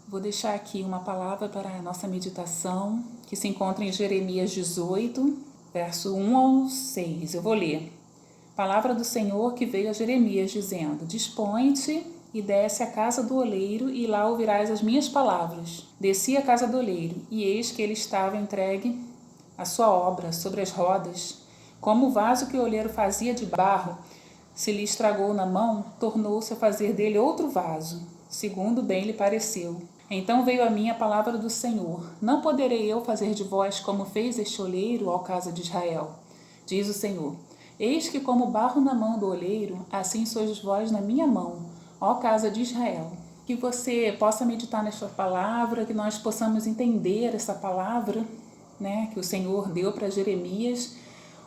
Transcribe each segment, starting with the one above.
Vou deixar aqui uma palavra para a nossa meditação, que se encontra em Jeremias 18, verso 1 ao 6. Eu vou ler. Palavra do Senhor que veio a Jeremias, dizendo: Dispõe-te e desce à casa do oleiro, e lá ouvirás as minhas palavras. Desci à casa do oleiro, e eis que ele estava entregue à sua obra, sobre as rodas. Como o vaso que o oleiro fazia de barro se lhe estragou na mão, tornou-se a fazer dele outro vaso, segundo bem lhe pareceu. Então veio a mim a palavra do Senhor: Não poderei eu fazer de vós como fez este oleiro, ó casa de Israel? Diz o Senhor: Eis que como barro na mão do oleiro, assim sois vós na minha mão, ó casa de Israel. Que você possa meditar nesta palavra, que nós possamos entender essa palavra, né, que o Senhor deu para Jeremias,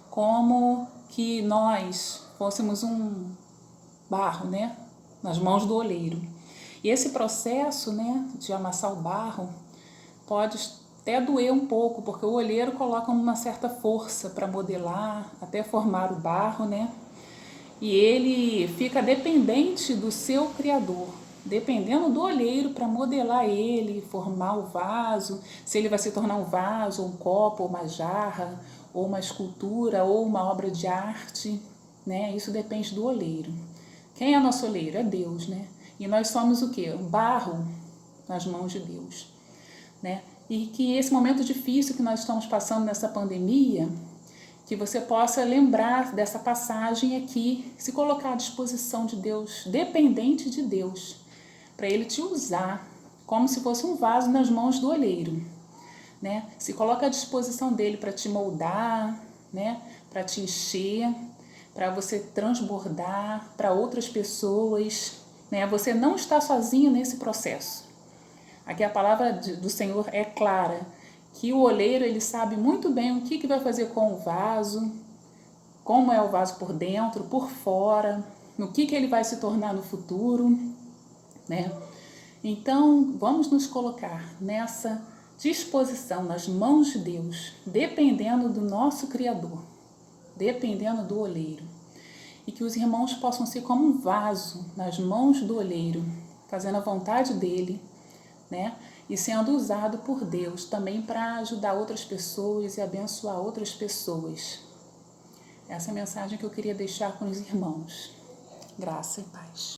como que nós fôssemos um barro, né, nas mãos do oleiro. E esse processo, né, de amassar o barro pode até doer um pouco, porque o oleiro coloca uma certa força para modelar, até formar o barro, né? E ele fica dependente do seu criador, dependendo do olheiro para modelar ele, formar o vaso, se ele vai se tornar um vaso, um copo, ou uma jarra, ou uma escultura, ou uma obra de arte, né? Isso depende do olheiro. Quem é nosso olheiro? É Deus, né? E nós somos o quê? Um barro nas mãos de Deus, né? E que esse momento difícil que nós estamos passando nessa pandemia, que você possa lembrar dessa passagem aqui, se colocar à disposição de Deus, dependente de Deus, para Ele te usar como se fosse um vaso nas mãos do olheiro, né? Se coloca à disposição dele para te moldar, né? Para te encher, para você transbordar para outras pessoas, né? Você não está sozinho nesse processo. Aqui a palavra do Senhor é clara, que o oleiro ele sabe muito bem o que vai fazer com o vaso, como é o vaso por dentro, por fora, no que ele vai se tornar no futuro, né? Então, vamos nos colocar nessa disposição, nas mãos de Deus, dependendo do nosso Criador, dependendo do oleiro. E que os irmãos possam ser como um vaso nas mãos do oleiro, fazendo a vontade dele, né? E sendo usado por Deus também para ajudar outras pessoas e abençoar outras pessoas. Essa é a mensagem que eu queria deixar com os irmãos. Graça e paz.